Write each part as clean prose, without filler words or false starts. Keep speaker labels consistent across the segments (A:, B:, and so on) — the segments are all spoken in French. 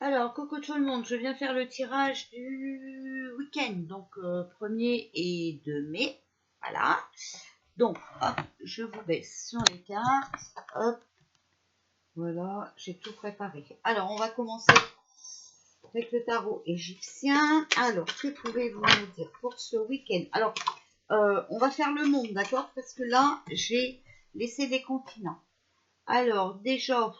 A: Alors, coucou tout le monde, je viens faire le tirage du week-end, donc 1er et 2 mai. Voilà. Donc, hop, je vous baisse sur les cartes. Hop, voilà, j'ai tout préparé. Alors, on va commencer avec le tarot égyptien. Alors, que pouvez-vous nous dire pour ce week-end? Alors, on va faire le monde, d'accord? Parce que là, j'ai laissé des continents. Alors, déjà,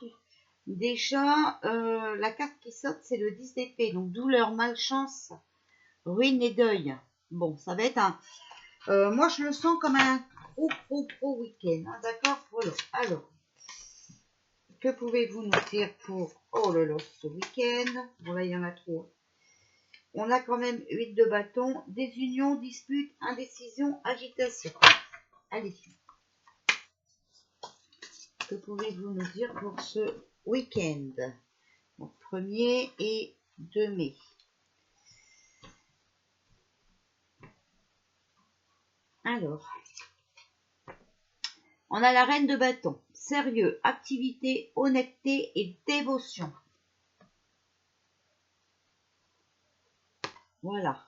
A: la carte qui saute, c'est le 10 d'épée. Donc, douleur, malchance, ruine et deuil. Bon, ça va être un... moi, je le sens comme un gros week-end. Hein, d'accord? Voilà. Alors, que pouvez-vous nous dire pour... Oh là là, ce week-end. Bon, là, il y en a trop. On a quand même 8 de bâton. Désunion, dispute, indécision, agitation. Allez. Que pouvez-vous nous dire pour ce week-end? Donc, 1er et 2 mai. Alors, on a la reine de bâton. Sérieux, activité, honnêteté et dévotion. Voilà.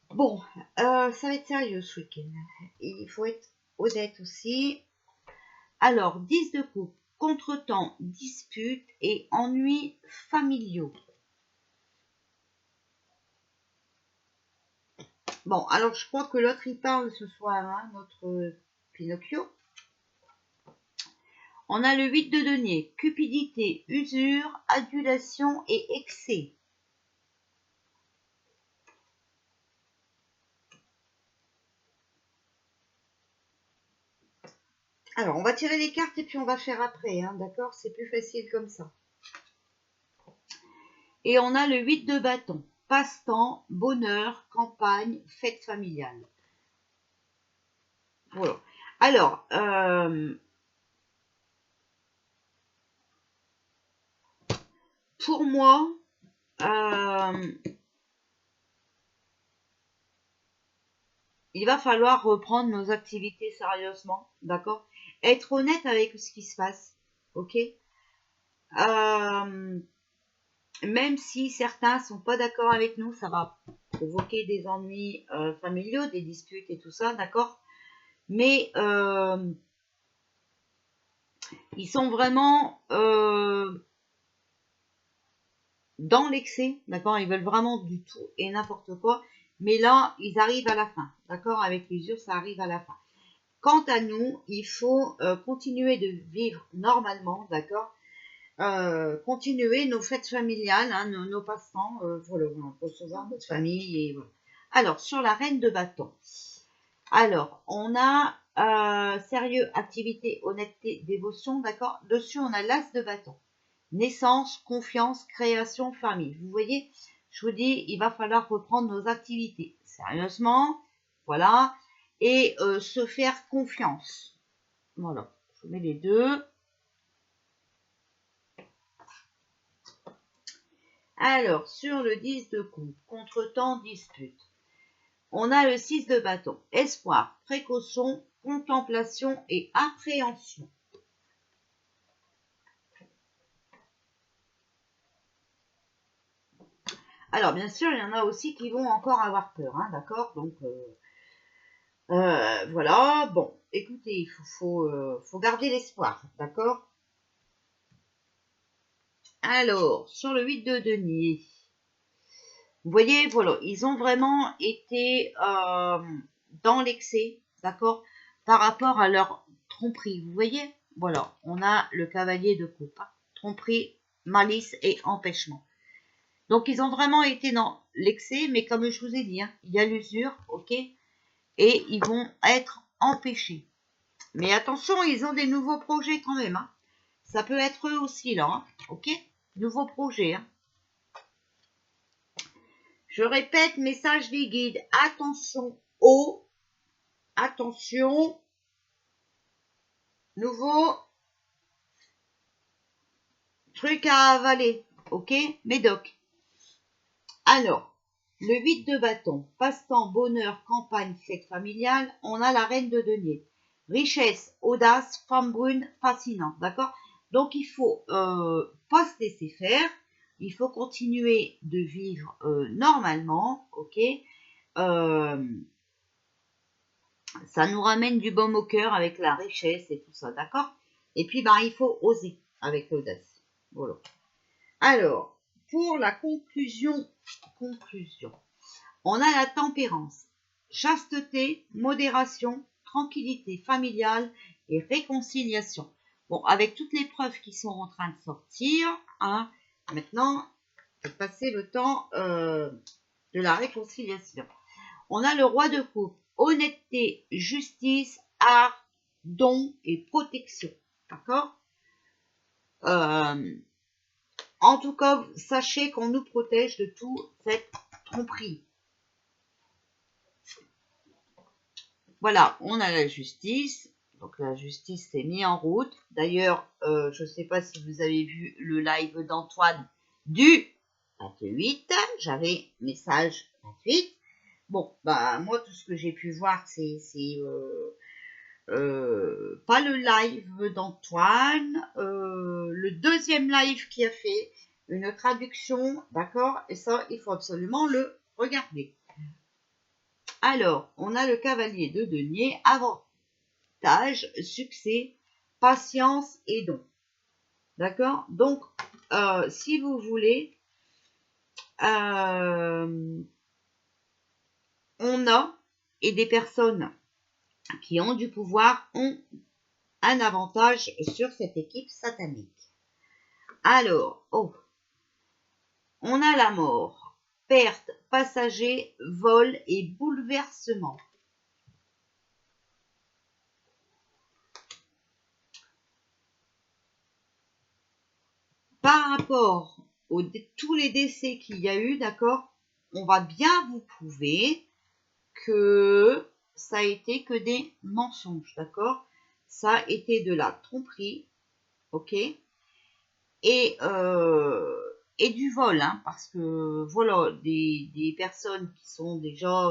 A: Bon, ça va être sérieux ce week-end. Il faut être honnête aussi. Alors, 10 de coupe, contretemps, dispute et ennuis familiaux. Bon, alors je crois que l'autre il parle ce soir, hein, notre Pinocchio. On a le 8 de denier, cupidité, usure, adulation et excès. Alors, on va tirer les cartes et puis on va faire après, hein, d'accord? C'est plus facile comme ça. Et on a le 8 de bâton, passe-temps, bonheur, campagne, fête familiale. Voilà. Alors, pour moi, il va falloir reprendre nos activités sérieusement, d'accord? Être honnête avec ce qui se passe, ok? Même si certains sont pas d'accord avec nous, ça va provoquer des ennuis familiaux, des disputes et tout ça, d'accord? Mais ils sont vraiment dans l'excès, d'accord? Ils veulent vraiment du tout et n'importe quoi. Mais là, ils arrivent à la fin, d'accord? Avec l'usure, ça arrive à la fin. Quant à nous, il faut continuer de vivre normalement, d'accord? Continuer nos fêtes familiales, hein, nos passe-temps, voilà, on peut recevoir notre famille et voilà. Alors, sur la reine de bâton. Alors, on a sérieux, activité, honnêteté, dévotion, d'accord? Dessus, on a l'as de bâton. Naissance, confiance, création, famille. Vous voyez, je vous dis, il va falloir reprendre nos activités sérieusement, voilà, et se faire confiance. Voilà, je vous mets les deux. Alors, sur le 10 de coupe, contretemps, dispute. On a le 6 de bâton, espoir, précaution, contemplation et appréhension. Alors, bien sûr, il y en a aussi qui vont encore avoir peur, hein, d'accord? Donc, voilà. Bon, écoutez, il faut garder l'espoir, d'accord? Alors, sur le 8 de denier, vous voyez, voilà, ils ont vraiment été dans l'excès, d'accord? Par rapport à leur tromperie, vous voyez? Voilà, on a le cavalier de coupe, hein, tromperie, malice et empêchement. Donc, ils ont vraiment été dans l'excès, mais comme je vous ai dit, hein, il y a l'usure, ok? Et ils vont être empêchés. Mais attention, ils ont des nouveaux projets quand même. Hein. Ça peut être eux aussi là, hein, ok? Nouveaux projets. Hein. Je répète, message des guides. Attention, attention, nouveau truc à avaler, ok? Médoc. Alors, le 8 de bâton, passe-temps, bonheur, campagne, fête familiale, on a la reine de denier. Richesse, audace, femme brune, fascinante, d'accord? Donc, il faut pas se laisser faire. Il faut continuer de vivre normalement, ok. Ça nous ramène du baume au cœur avec la richesse et tout ça, d'accord. Et puis, il faut oser avec l'audace. Voilà. Alors, pour la conclusion, on a la tempérance, chasteté, modération, tranquillité familiale et réconciliation. Bon, avec toutes les preuves qui sont en train de sortir, hein, maintenant, je vais passer le temps de la réconciliation. On a le roi de coupe, honnêteté, justice, art, don et protection. D'accord. En tout cas, sachez qu'on nous protège de tout cette tromperie. Voilà, on a la justice. Donc la justice s'est mise en route. D'ailleurs, je ne sais pas si vous avez vu le live d'Antoine du 28. J'avais message 28. Bon, moi, tout ce que j'ai pu voir, c'est pas le live d'Antoine, le deuxième live qui a fait une traduction, d'accord? Et ça, il faut absolument le regarder. Alors, on a le cavalier de denier, avantage, succès, patience et don. D'accord? Donc, si vous voulez, on a, et des personnes qui ont du pouvoir ont un avantage sur cette équipe satanique. Alors, on a la mort, perte, passager, vol et bouleversement. Par rapport à tous les décès qu'il y a eu, d'accord, on va bien vous prouver que ça a été que des mensonges, d'accord? Ça a été de la tromperie, ok? Et du vol, hein, parce que voilà, des personnes qui sont déjà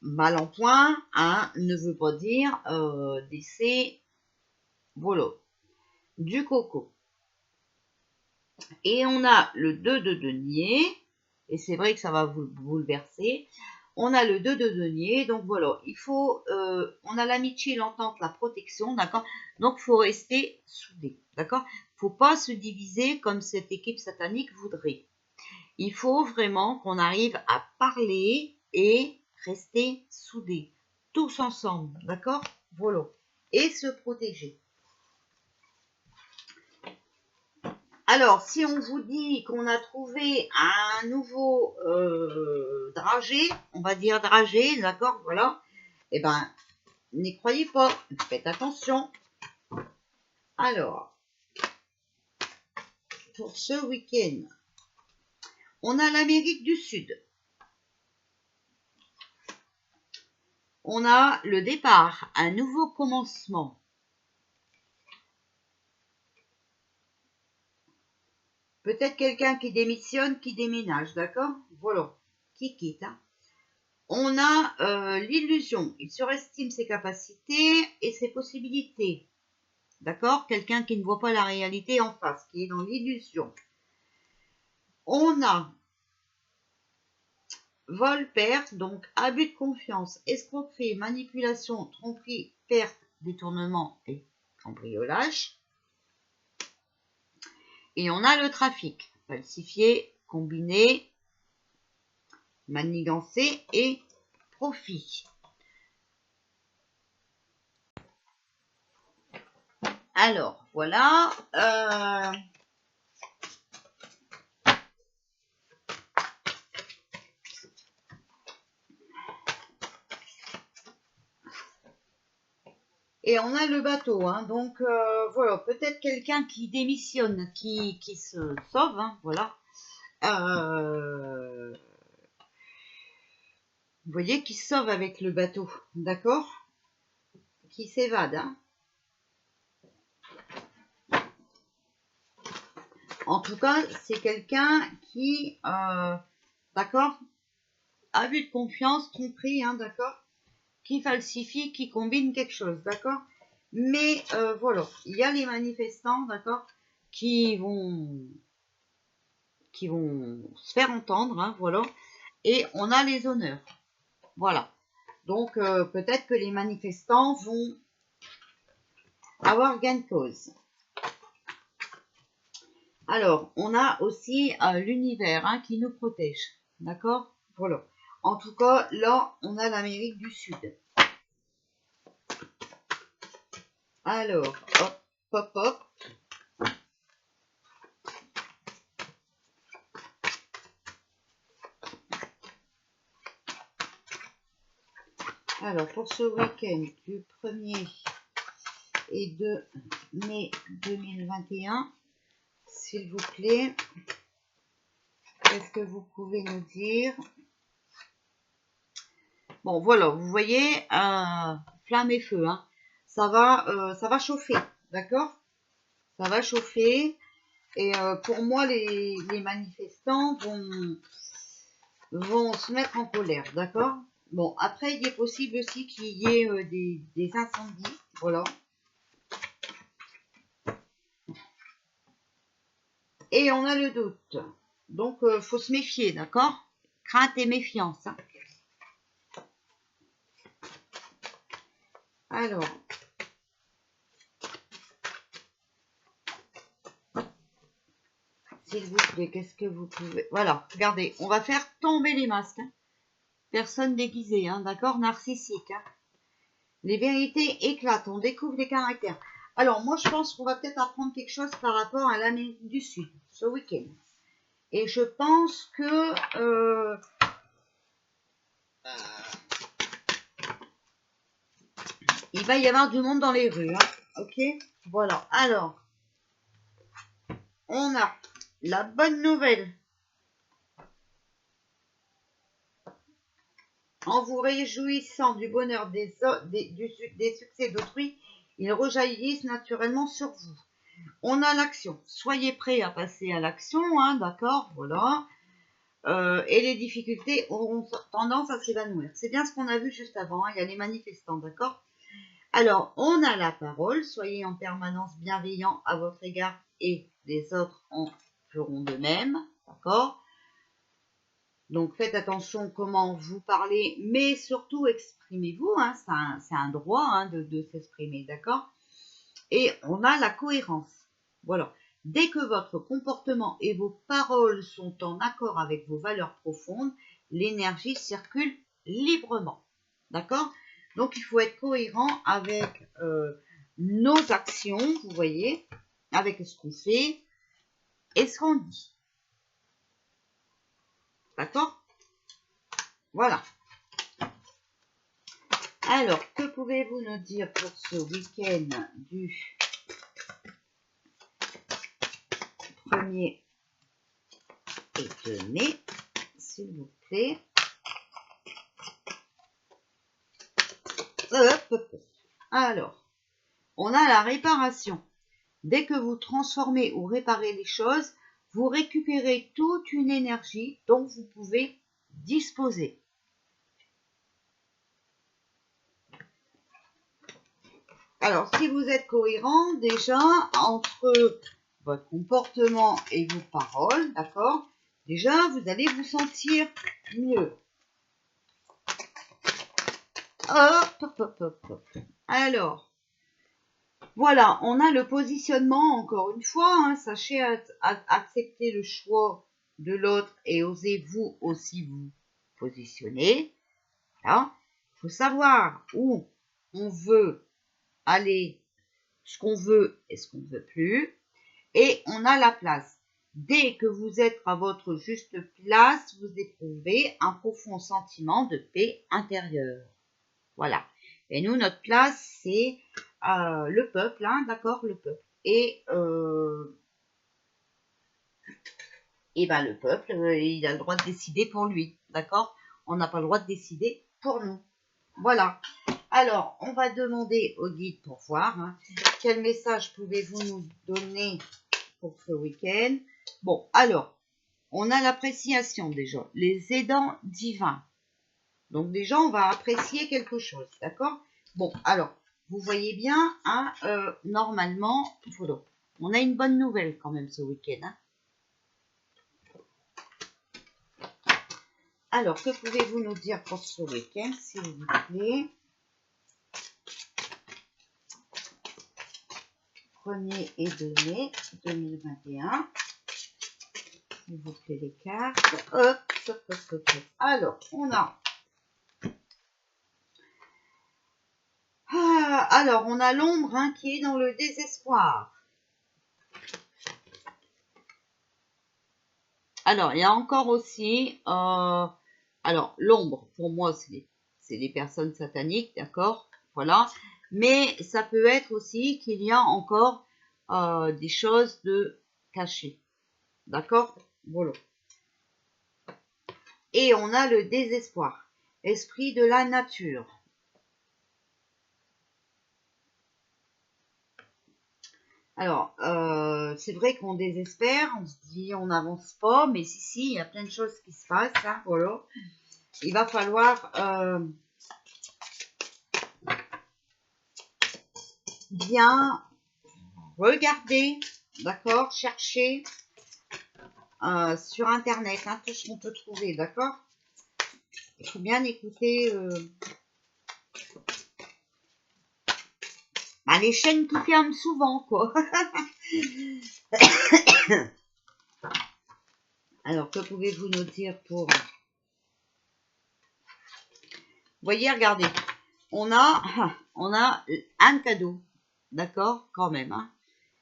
A: mal en point, hein, ne veut pas dire décès, voilà, du coco. Et on a le 2 de denier, et c'est vrai que ça va vous bouleverser. On a le 2 de denier, donc voilà, il faut, on a l'amitié, l'entente, la protection, d'accord? Donc il faut rester soudé, d'accord? Il ne faut pas se diviser comme cette équipe satanique voudrait. Il faut vraiment qu'on arrive à parler et rester soudés, tous ensemble, d'accord? Voilà. Et se protéger. Alors, si on vous dit qu'on a trouvé un nouveau dragé, on va dire dragé, d'accord, voilà, eh ben, n'y croyez pas, faites attention. Alors, pour ce week-end, on a l'Amérique du Sud. On a le départ, un nouveau commencement. Peut-être quelqu'un qui démissionne, qui déménage, d'accord? Voilà, qui quitte. Hein. On a l'illusion. Il surestime ses capacités et ses possibilités. D'accord? Quelqu'un qui ne voit pas la réalité en face, qui est dans l'illusion. On a vol, perte, donc abus de confiance, escroquerie, manipulation, tromperie, perte, détournement et cambriolage. Et on a le trafic, falsifié, combiné, manigancé et profit. Alors, voilà. Et on a le bateau, hein, donc voilà, peut-être quelqu'un qui démissionne, qui se sauve, hein, voilà. Vous voyez, qui se sauve avec le bateau, d'accord? Qui s'évade, hein. En tout cas, c'est quelqu'un qui, d'accord, abus de confiance, tromperie, hein, d'accord, qui falsifie, qui combine quelque chose, d'accord? Mais voilà, il y a les manifestants, d'accord, qui vont se faire entendre, hein, voilà. Et on a les honneurs, voilà. Donc peut-être que les manifestants vont avoir gain de cause. Alors, on a aussi l'univers, hein, qui nous protège, d'accord? Voilà. En tout cas, là, on a l'Amérique du Sud. Alors, hop, hop, hop. Alors, pour ce week-end du 1er et 2 mai 2021, s'il vous plaît, qu'est-ce que vous pouvez nous dire? Bon, voilà, vous voyez, flamme et feu, hein. Ça va chauffer, d'accord? Ça va chauffer. Et pour moi, les manifestants vont se mettre en colère, d'accord? Bon, après, il est possible aussi qu'il y ait des incendies, voilà. Et on a le doute. Donc, faut se méfier, d'accord? Crainte et méfiance, hein. Alors, s'il vous plaît, qu'est-ce que vous pouvez... Voilà, regardez, on va faire tomber les masques, hein. Personne déguisée, hein, d'accord? Narcissique, hein. Les vérités éclatent, on découvre les caractères. Alors, moi, je pense qu'on va peut-être apprendre quelque chose par rapport à l'Amérique du Sud, ce week-end. Et je pense que... il va y avoir du monde dans les rues, hein. Ok? Voilà. Alors, on a la bonne nouvelle. En vous réjouissant du bonheur des succès d'autrui, ils rejaillissent naturellement sur vous. On a l'action. Soyez prêts à passer à l'action, hein, d'accord? Voilà. Et les difficultés auront tendance à s'évanouir. C'est bien ce qu'on a vu juste avant, hein, il y a les manifestants, d'accord? Alors, on a la parole. Soyez en permanence bienveillants à votre égard et les autres en feront de même, d'accord? Donc, faites attention comment vous parlez, mais surtout exprimez-vous, hein, c'est un droit, hein, de s'exprimer, d'accord? Et on a la cohérence. Voilà. Dès que votre comportement et vos paroles sont en accord avec vos valeurs profondes, l'énergie circule librement. D'accord? Donc, il faut être cohérent avec nos actions, vous voyez, avec ce qu'on fait et ce qu'on dit. D'accord? Voilà. Alors, que pouvez-vous nous dire pour ce week-end du 1er et 2 mai, s'il vous plaît? Alors, on a la réparation. Dès que vous transformez ou réparez les choses, vous récupérez toute une énergie dont vous pouvez disposer. Alors, si vous êtes cohérent, déjà, entre votre comportement et vos paroles, d'accord, déjà, vous allez vous sentir mieux. Hop, hop, hop, hop, hop. Alors, voilà, on a le positionnement, encore une fois, hein, sachez accepter le choix de l'autre et osez vous aussi vous positionner. Voilà. Il faut savoir où on veut aller, ce qu'on veut et ce qu'on ne veut plus. Et on a la place. Dès que vous êtes à votre juste place, vous éprouvez un profond sentiment de paix intérieure. Voilà. Et nous, notre place, c'est le peuple, hein, d'accord, le peuple. Et ben, le peuple, il a le droit de décider pour lui, d'accord? On n'a pas le droit de décider pour nous. Voilà. Alors, on va demander au guide pour voir, hein, quel message pouvez-vous nous donner pour ce week-end? Bon, alors, on a l'appréciation déjà, les aidants divins. Donc déjà, on va apprécier quelque chose, d'accord? Bon, alors, vous voyez bien, hein, normalement, voilà. On a une bonne nouvelle quand même ce week-end. Hein. Alors, que pouvez-vous nous dire pour ce week-end, s'il vous plaît? 1er et 2 mai 2021. S'il vous plaît, les cartes. Hop, hop, hop, hop. Alors, on a... alors, on a l'ombre hein, qui est dans le désespoir. Alors, il y a encore aussi... alors, l'ombre, pour moi, c'est les personnes sataniques, d'accord? Voilà. Mais ça peut être aussi qu'il y a encore des choses de cachées. D'accord? Voilà. Et on a le désespoir. Esprit de la nature. Alors, c'est vrai qu'on désespère, on se dit on n'avance pas, mais si, il y a plein de choses qui se passent, hein, voilà. Il va falloir bien regarder, d'accord, chercher sur Internet, hein, tout ce qu'on peut trouver, d'accord. Il faut bien écouter les chaînes qui ferment souvent, quoi. Alors, que pouvez-vous nous dire pour... Voyez, regardez, on a un cadeau, d'accord, quand même, hein.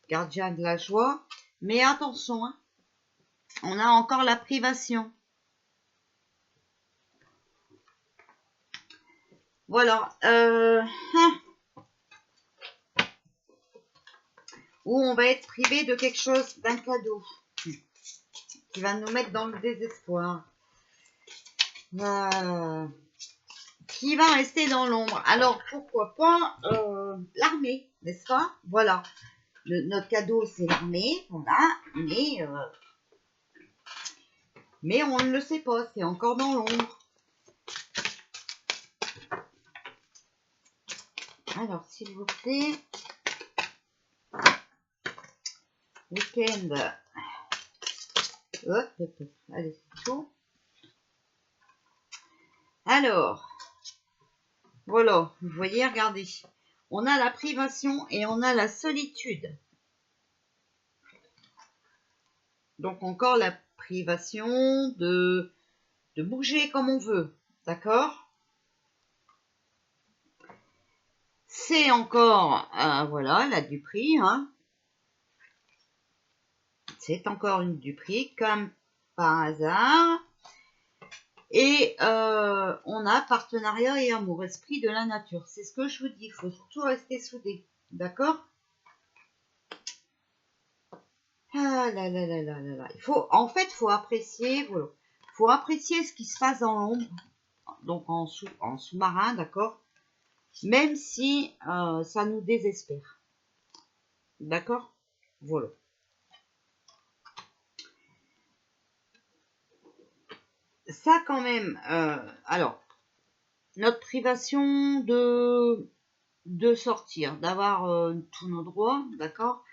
A: Gardien de la joie, mais attention, hein, on a encore la privation. Voilà, où on va être privé de quelque chose, d'un cadeau, qui va nous mettre dans le désespoir. Qui va rester dans l'ombre. Alors, pourquoi pas l'armée, n'est-ce pas? Voilà. Notre cadeau, c'est l'armée, voilà. Mais on ne le sait pas, c'est encore dans l'ombre. Alors, s'il vous plaît. Week-end. Hop, hop, hop. Allez, c'est chaud. Alors, voilà, vous voyez, regardez. On a la privation et on a la solitude. Donc, encore la privation de bouger comme on veut. D'accord? C'est encore, voilà, la duperie. Hein. C'est encore une duperie, comme par hasard. Et on a partenariat et amour, esprit de la nature. C'est ce que je vous dis, il faut surtout rester soudés. D'accord? Ah là là là là là là. En fait, il faut apprécier, voilà. Faut apprécier ce qui se passe dans l'ombre, donc en sous-marin, d'accord? Même si ça nous désespère. D'accord? Voilà. Ça quand même, alors, notre privation de sortir, d'avoir tous nos droits, d'accord?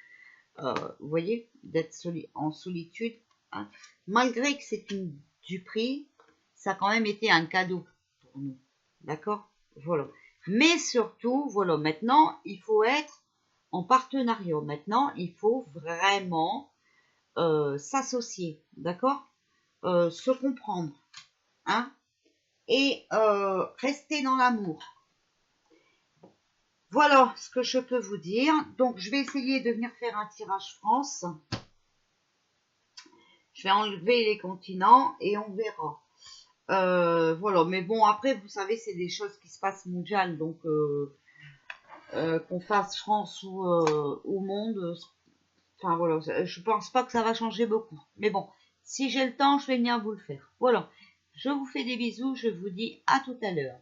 A: Vous voyez, d'être en solitude, hein. Malgré que c'est une duperie, ça a quand même été un cadeau pour nous, d'accord? Voilà. Mais surtout, voilà, maintenant, il faut être en partenariat. Maintenant, il faut vraiment s'associer, d'accord? Se comprendre, hein? Et rester dans l'amour. Voilà ce que je peux vous dire. Donc, je vais essayer de venir faire un tirage France. Je vais enlever les continents et on verra. Voilà, mais bon, après, vous savez, c'est des choses qui se passent mondiales. Donc, qu'on fasse France ou monde, enfin voilà, je pense pas que ça va changer beaucoup. Mais bon, si j'ai le temps, je vais venir vous le faire. Voilà, je vous fais des bisous, je vous dis à tout à l'heure.